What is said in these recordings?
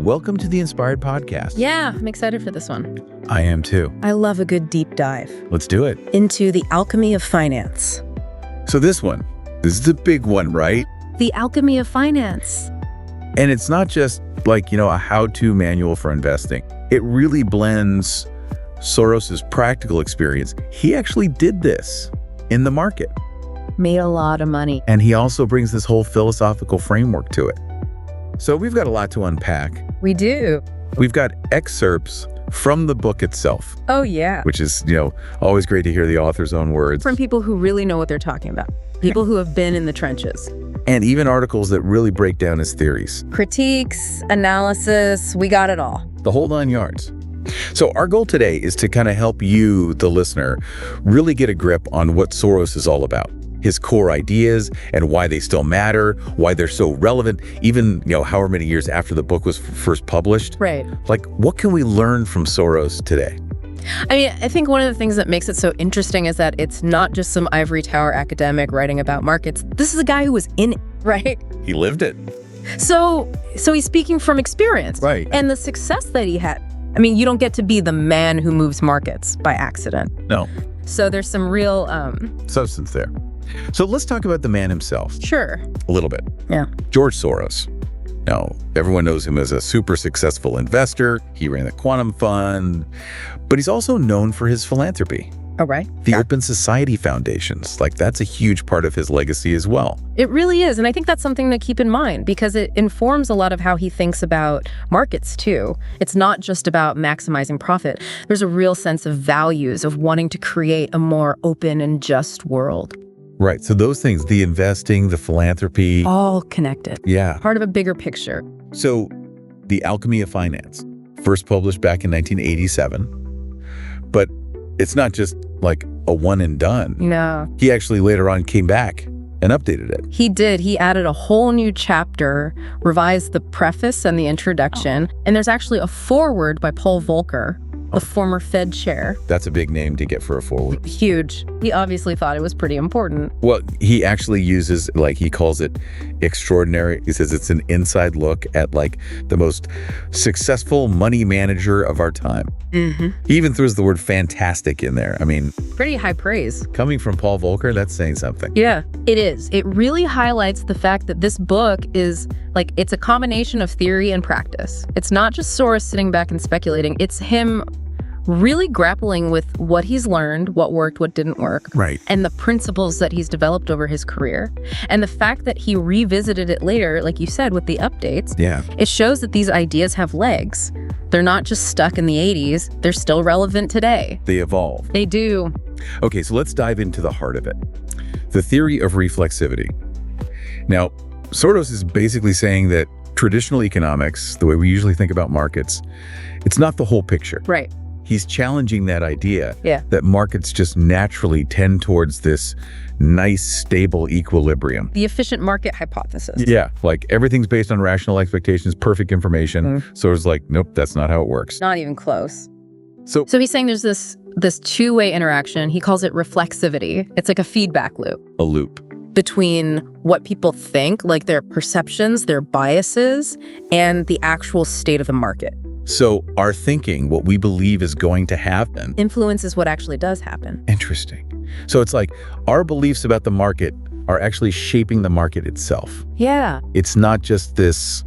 Welcome to the Inspired Podcast. Yeah, I'm excited for this one. I am too. I love a good deep dive Let's do it. into the alchemy of finance. So this is a big one, right? The alchemy of finance. And it's not just like, a how-to manual for investing. It really blends Soros's practical experience. He actually did this in the market. Made a lot of money. And he also brings this whole philosophical framework to it. So we've got a lot to unpack. We do. We've got excerpts from the book itself, Oh, yeah. which is, always great to hear the author's own words. From people who really know what they're talking about. People who have been in the trenches. And even articles that really break down his theories. Critiques, analysis, we got it all. The whole 9 yards. So our goal today is to kind of help you, the listener, really get a grip on what Soros is all about. His core ideas and why they still matter, why they're so relevant, even, however many years after the book was first published. Right. Like, what can we learn from Soros today? I mean, I think one of the things that makes it so interesting is that it's not just some ivory tower academic writing about markets. This is a guy who was in it, right? He lived it. So he's speaking from experience. Right. And the success that he had. I mean, you don't get to be the man who moves markets by accident. No. So there's some real Substance there. So let's talk about the man himself. Sure. A little bit. Yeah. George Soros. Now, everyone knows him as a super successful investor. He ran the quantum fund, but he's also known for his philanthropy. Oh, right. The Open Society Foundations, that's a huge part of his legacy as well. It really is. And I think that's something to keep in mind because it informs a lot of how he thinks about markets too. It's not just about maximizing profit. There's a real sense of values of wanting to create a more open and just world. Right. So those things, the investing, the philanthropy. All connected. Yeah. Part of a bigger picture. So The Alchemy of Finance, first published back in 1987. But it's not just like a one and done. No. He actually later on came back and updated it. He did. He added a whole new chapter, revised the preface and the introduction. And there's actually a foreword by Paul Volcker, the former Fed chair. That's a big name to get for a foreword. Huge. He obviously thought it was pretty important. Well, he actually uses, he calls it extraordinary. He says it's an inside look at the most successful money manager of our time. Mm-hmm. He even throws the word fantastic in there. I mean, Pretty high praise. coming from Paul Volcker, that's saying something. Yeah, it is. It really highlights the fact that this book is it's a combination of theory and practice. It's not just Soros sitting back and speculating. It's him really grappling with what he's learned, what worked, what didn't work. Right. And the principles that he's developed over his career. And the fact that he revisited it later, like you said, with the updates, Yeah. it shows that these ideas have legs. They're not just stuck in the 80s. They're still relevant today. They evolve. They do. Okay, so let's dive into the heart of it. The theory of reflexivity. Now, Soros is basically saying that traditional economics, the way we usually think about markets, it's not the whole picture. Right. He's challenging that idea Yeah. that markets just naturally tend towards this nice, stable equilibrium. The efficient market hypothesis. Yeah, everything's based on rational expectations, perfect information. So it's nope, that's not how it works. Not even close. So So he's saying there's this two-way interaction. He calls it reflexivity. It's like a feedback loop a loop. between what people think, like their perceptions, their biases, and the actual state of the market. So our thinking, what we believe is going to happen. Influences what actually does happen. Interesting. So it's our beliefs about the market are actually shaping the market itself. Yeah. It's not just this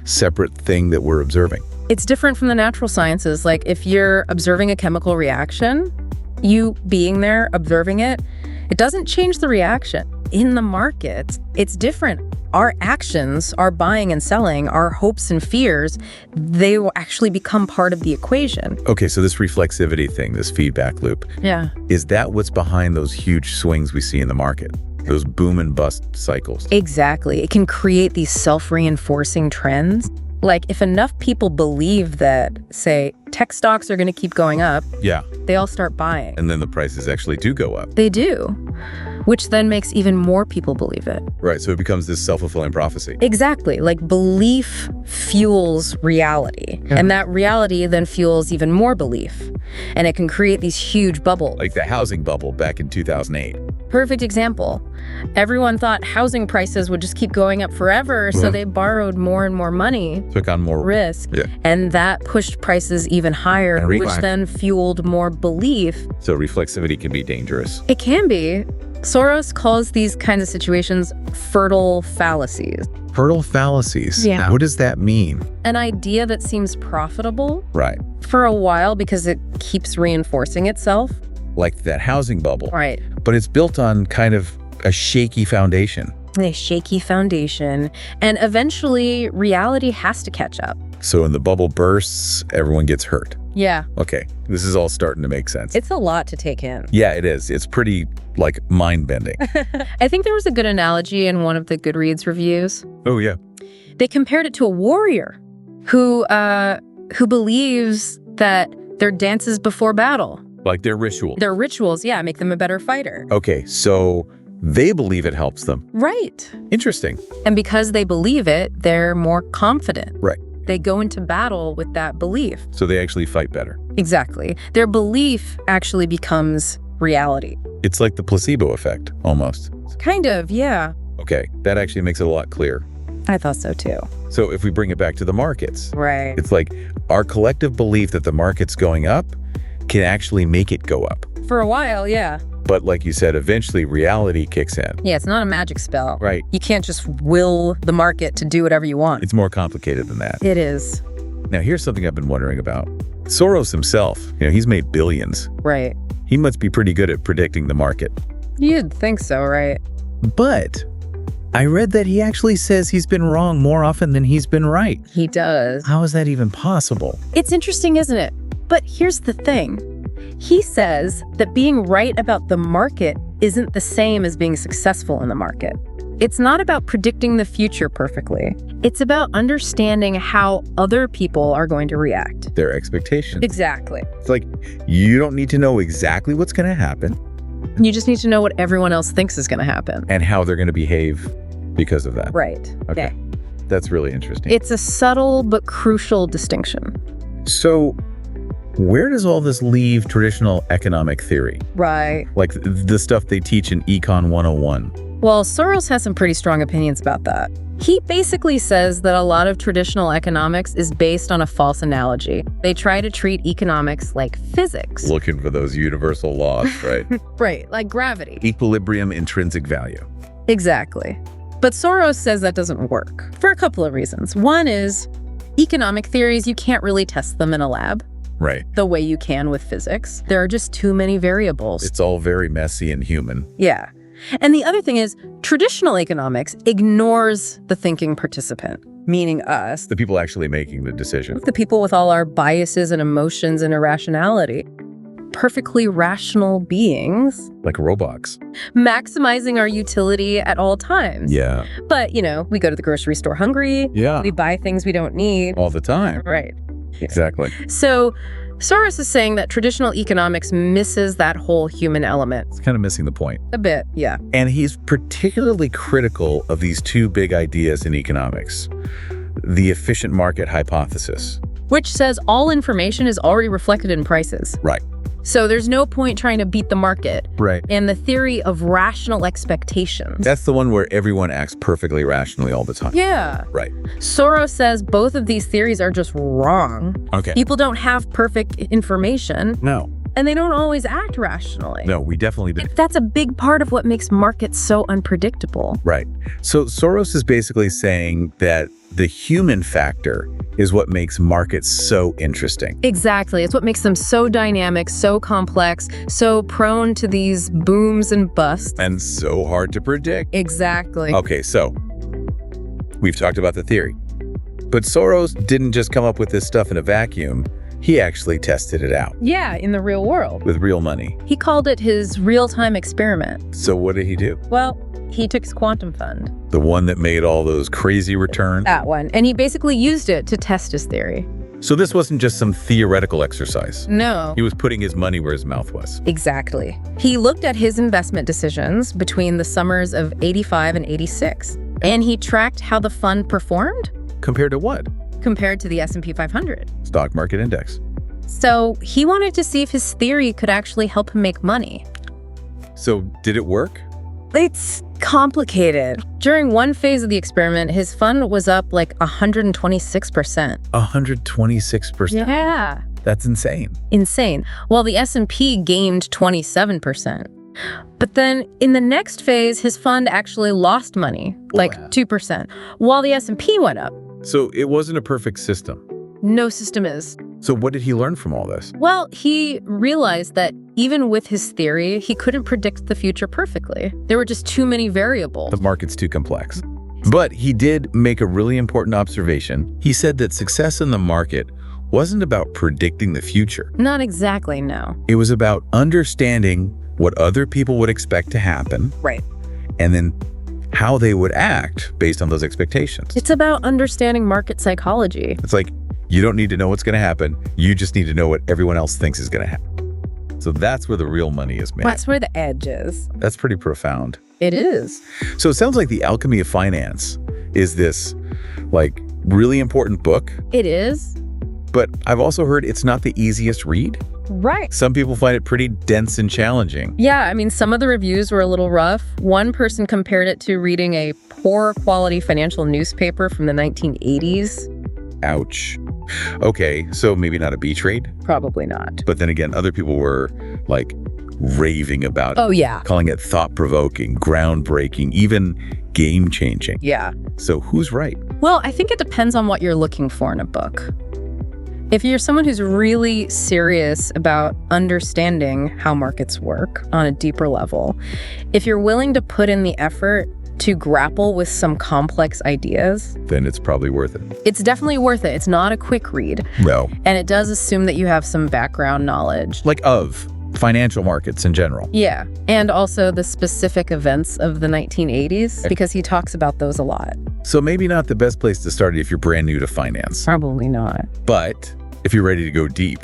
separate thing that we're observing. It's different from the natural sciences. Like if you're observing a chemical reaction, you being there, observing it, it doesn't change the reaction. In the markets, it's different. Our actions, our buying and selling, our hopes and fears, they will actually become part of the equation. Okay, so this reflexivity thing, this feedback loop, Yeah. is that what's behind those huge swings we see in the market? Those boom and bust cycles? Exactly. It can create these self-reinforcing trends. Like if enough people believe that, say, tech stocks are going to keep going up, Yeah, they all start buying. and then the prices actually do go up. They do, which then makes even more people believe it. Right, so it becomes this self-fulfilling prophecy. Exactly. Like belief fuels reality. Yeah. And that reality then fuels even more belief. And it can create these huge bubbles. Like the housing bubble back in 2008. Perfect example. Everyone thought housing prices would just keep going up forever, so they borrowed more and more money, Took on more risk, Yeah. and that pushed prices even higher, And which then fueled more belief. So reflexivity can be dangerous. It can be. Soros calls these kinds of situations fertile fallacies. Fertile fallacies. Yeah. What does that mean? An idea that seems profitable Right. for a while because it keeps reinforcing itself. Like that housing bubble. Right. But it's built on kind of a shaky foundation. A shaky foundation. And eventually, reality has to catch up. So when the bubble bursts, everyone gets hurt. Yeah. Okay, this is all starting to make sense. It's a lot to take in. Yeah, it is. It's pretty, like, mind-bending. I think there was a good analogy in one of the Goodreads reviews. Oh, yeah. They compared it to a warrior who believes that their dances before battle, Like their ritual. their rituals, make them a better fighter. Okay, so they believe it helps them. Right. Interesting. And because they believe it, they're more confident. Right. They go into battle with that belief. So they actually fight better. Exactly. Their belief actually becomes reality. It's like the placebo effect, almost. Kind of, yeah. Okay, that actually makes it a lot clearer. I thought so too. So if we bring it back to the markets, Right. it's like our collective belief that the market's going up can actually make it go up. For a while, yeah. But like you said, eventually reality kicks in. Yeah, it's not a magic spell. Right. You can't just will the market to do whatever you want. It's more complicated than that. It is. Now, here's something I've been wondering about. Soros himself, he's made billions. Right. He must be pretty good at predicting the market. You'd think so, right? But I read that he actually says he's been wrong more often than he's been right. He does. How is that even possible? It's interesting, isn't it? But here's the thing. He says that being right about the market isn't the same as being successful in the market. It's not about predicting the future perfectly. It's about understanding how other people are going to react. Their expectations. Exactly. It's like, you don't need to know exactly what's going to happen You just need to know what everyone else thinks is going to happen. and how they're going to behave because of that. Right. Okay. That's really interesting. It's a subtle but crucial distinction. So where does all this leave traditional economic theory? Right. Like the stuff they teach in Econ 101? Well, Soros has some pretty strong opinions about that. He basically says that a lot of traditional economics is based on a false analogy. They try to treat economics like physics. Looking for those universal laws, right? Right, like gravity. Equilibrium, intrinsic value. Exactly. But Soros says that doesn't work for a couple of reasons. One is economic theories, you can't really test them in a lab Right. the way you can with physics. There are just too many variables. It's all very messy and human. Yeah. And the other thing is, traditional economics ignores the thinking participant, meaning us, The people actually making the decision. the people with all our biases and emotions and irrationality. Perfectly rational beings, Like robots. maximizing our utility at all times. Yeah. But, we go to the grocery store hungry. Yeah. We buy things we don't need. All the time. Right. Exactly. So Soros is saying that traditional economics misses that whole human element. It's kind of missing the point. A bit, yeah. And he's particularly critical of these two big ideas in economics. The efficient market hypothesis. Which says all information is already reflected in prices. Right. So there's no point trying to beat the market. Right. And the theory of rational expectations. That's the one where everyone acts perfectly rationally all the time. Yeah. Right. Soros says both of these theories are just wrong. Okay. People don't have perfect information, No. and they don't always act rationally. No, we definitely did. That's a big part of what makes markets so unpredictable. Right. So Soros is basically saying that the human factor is what makes markets so interesting. Exactly. It's what makes them so dynamic, so complex, so prone to these booms and busts. And so hard to predict. Exactly. Okay, so we've talked about the theory. But Soros didn't just come up with this stuff in a vacuum. He actually tested it out Yeah, in the real world. with real money. He called it his real-time experiment. So what did he do? Well, he took his quantum fund, The one that made all those crazy returns? that one, and he basically used it to test his theory. So this wasn't just some theoretical exercise. No. He was putting his money where his mouth was. Exactly. He looked at his investment decisions between the summers of 85 and 86, and he tracked how the fund performed Compared to what? compared to the S&P 500. Stock market index. So he wanted to see if his theory could actually help him make money. So did it work? It's complicated. During one phase of the experiment, his fund was up like 126%. 126%. Yeah. That's insane. Insane. While the S&P gained 27%. But then in the next phase, his fund actually lost money, like 2%, while the S&P went up. So it wasn't a perfect system. No system is. So what did he learn from all this? Well, he realized that even with his theory, he couldn't predict the future perfectly. There were just too many variables. The market's too complex. But he did make a really important observation. He said that success in the market wasn't about predicting the future. Not exactly, no. It was about understanding what other people would expect to happen. Right. And then how they would act based on those expectations. It's about understanding market psychology. It's like, you don't need to know what's going to happen. You just need to know what everyone else thinks is going to happen. So that's where the real money is made. That's where the edge is. That's pretty profound. It is. So it sounds like The Alchemy of Finance is this, like, really important book. It is. But I've also heard it's not the easiest read. Right. Some people find it pretty dense and challenging. Yeah, I mean, some of the reviews were a little rough. One person compared it to reading a poor quality financial newspaper from the 1980s. Ouch. Okay, so maybe not a beach read? Probably not. But then again, other people were, like, raving about it. Oh, yeah. Calling it thought-provoking, groundbreaking, even game-changing. Yeah. So who's right? Well, I think it depends on what you're looking for in a book. If you're someone who's really serious about understanding how markets work on a deeper level, if you're willing to put in the effort to grapple with some complex ideas, then it's probably worth it. it's definitely worth it. It's not a quick read. No. And it does assume that you have some background knowledge. Like of financial markets in general. Yeah. And also the specific events of the 1980s, because he talks about those a lot. So maybe not the best place to start if you're brand new to finance. Probably not. But if you're ready to go deep,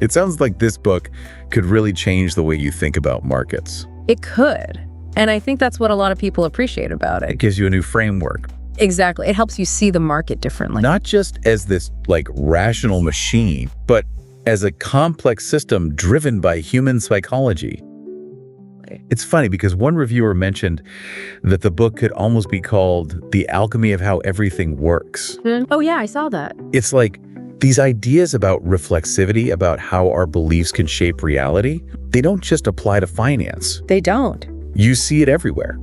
it sounds like this book could really change the way you think about markets. It could. And I think that's what a lot of people appreciate about It it. gives you a new framework, Exactly. It helps you see the market differently. not just as this like rational machine, but as a complex system driven by human psychology. It's funny because one reviewer mentioned that the book could almost be called The Alchemy of How Everything Works. Oh, yeah, I saw that. It's like these ideas about reflexivity, about how our beliefs can shape reality, they don't just apply to finance. They don't. You see it everywhere.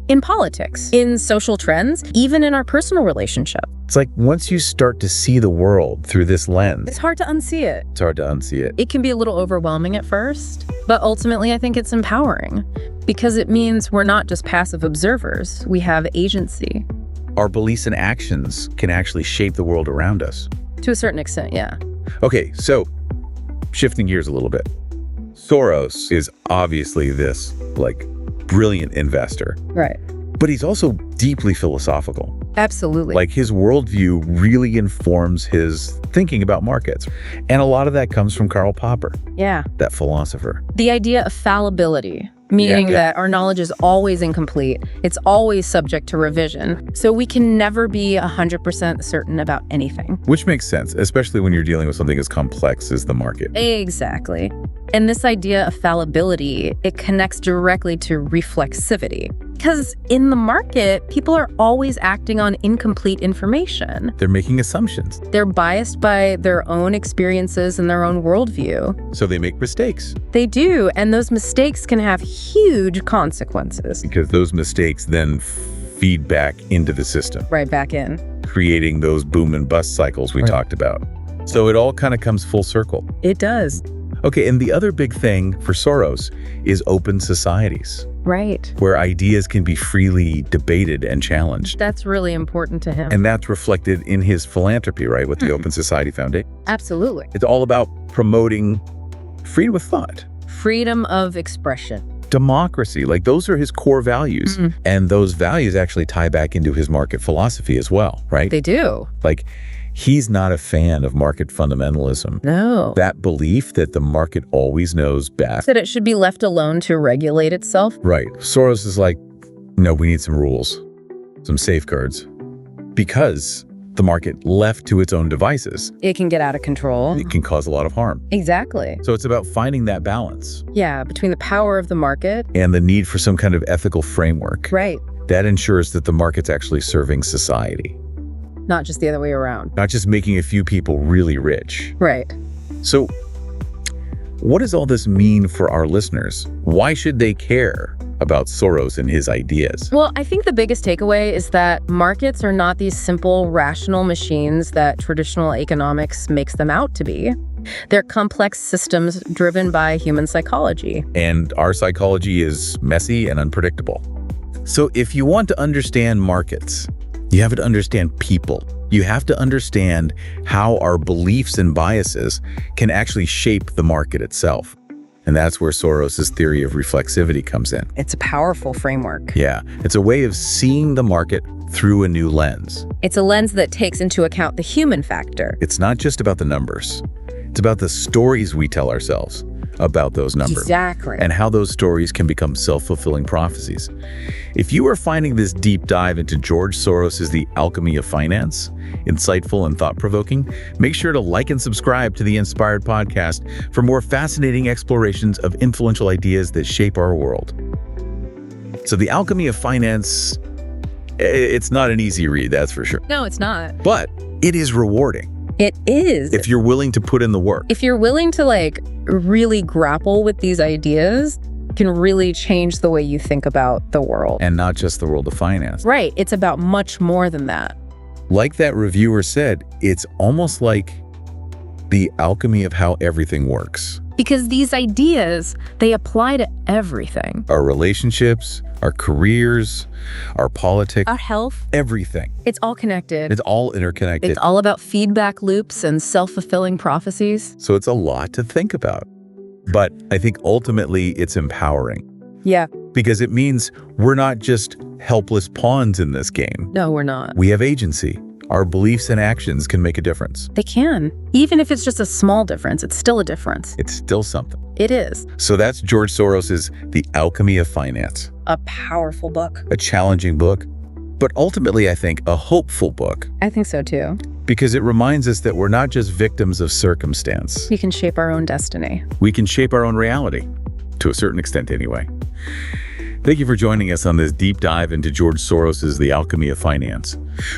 In politics, in social trends, even in our personal relationship. It's like once you start to see the world through this lens, It's hard to unsee it. it's hard to unsee it. It can be a little overwhelming at first, but ultimately I think it's empowering because it means we're not just passive observers. We have agency. Our beliefs and actions can actually shape the world around us. To a certain extent, yeah. Okay, so shifting gears a little bit. Soros is obviously this like brilliant investor, Right. but he's also deeply philosophical. Absolutely. Like his worldview really informs his thinking about markets. And a lot of that comes from Karl Popper, yeah. that philosopher. The idea of fallibility, meaning that our knowledge is always incomplete. It's always subject to revision. So we can never be 100% certain about anything. Which makes sense, especially when you're dealing with something as complex as the market. Exactly. And this idea of fallibility, it connects directly to reflexivity. Because in the market, people are always acting on incomplete information. They're making assumptions, They're biased by their own experiences and their own worldview. so they make mistakes. They do, and those mistakes can have huge consequences. Because those mistakes then feed back into the system, Right back in. creating those boom and bust cycles we talked about. So it all kind of comes full circle. It does. Okay, and the other big thing for Soros is open societies, Right. where ideas can be freely debated and challenged. That's really important to him. And that's reflected in his philanthropy, right, with the Open Society Foundation. Absolutely. It's all about promoting freedom of thought, Freedom of expression. democracy. Like those are his core values. And those values actually tie back into his market philosophy as well, right? They do. Like he's not a fan of market fundamentalism. No. That belief that the market always knows best. That it should be left alone to regulate itself. Right. Soros is like, no, we need some rules, some safeguards. Because the market left to its own devices, It can get out of control. it can cause a lot of harm. Exactly. So it's about finding that balance Yeah, between the power of the market. and the need for some kind of ethical framework Right. that ensures that the market's actually serving society, Not just the other way around. not just making a few people really rich. Right. So what does all this mean for our listeners? Why should they care about Soros and his ideas? Well, I think the biggest takeaway is that markets are not these simple rational machines that traditional economics makes them out to be. They're complex systems driven by human psychology. And our psychology is messy and unpredictable. So if you want to understand markets, you have to understand people. You have to understand how our beliefs and biases can actually shape the market itself. And that's where Soros's theory of reflexivity comes in. It's a powerful framework. Yeah, it's a way of seeing the market through a new lens. It's a lens that takes into account the human factor. It's not just about the numbers. It's about the stories we tell ourselves about those numbers. Exactly. And how those stories can become self-fulfilling prophecies. If you are finding this deep dive into George Soros's The Alchemy of Finance insightful and thought-provoking, make sure to like and subscribe to the Inspired Podcast for more fascinating explorations of influential ideas that shape our world. So The Alchemy of Finance, it's not an easy read, that's for sure. No, it's not. But it is rewarding It is. if you're willing to put in the work. If you're willing to really grapple with these ideas, can really change the way you think about the world. And not just the world of finance. Right. It's about much more than that. Like that reviewer said, it's almost like the alchemy of how everything works. Because these ideas, they apply to everything. Our relationships, our careers, our politics, Our health, everything. it's all connected. It's all interconnected. It's all about feedback loops and self-fulfilling prophecies. So it's a lot to think about. But I think ultimately it's empowering Yeah. because it means we're not just helpless pawns in this game. No, we're not. We have agency. Our beliefs and actions can make a difference. They can. Even if it's just a small difference, it's still a difference. It's still something. It is. So that's George Soros's The Alchemy of Finance. A powerful book. A challenging book, but ultimately I think a hopeful book I think so too. because it reminds us that we're not just victims of circumstance. We can shape our own destiny. We can shape our own reality, to a certain extent anyway. Thank you for joining us on this deep dive into George Soros's The Alchemy of Finance.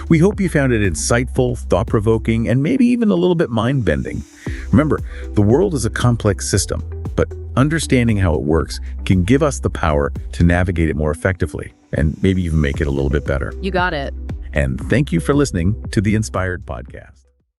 We hope you found it insightful, thought-provoking, and maybe even a little bit mind-bending. Remember, the world is a complex system, but understanding how it works can give us the power to navigate it more effectively and maybe even make it a little bit better. You got it. And thank you for listening to the Inspired Podcast.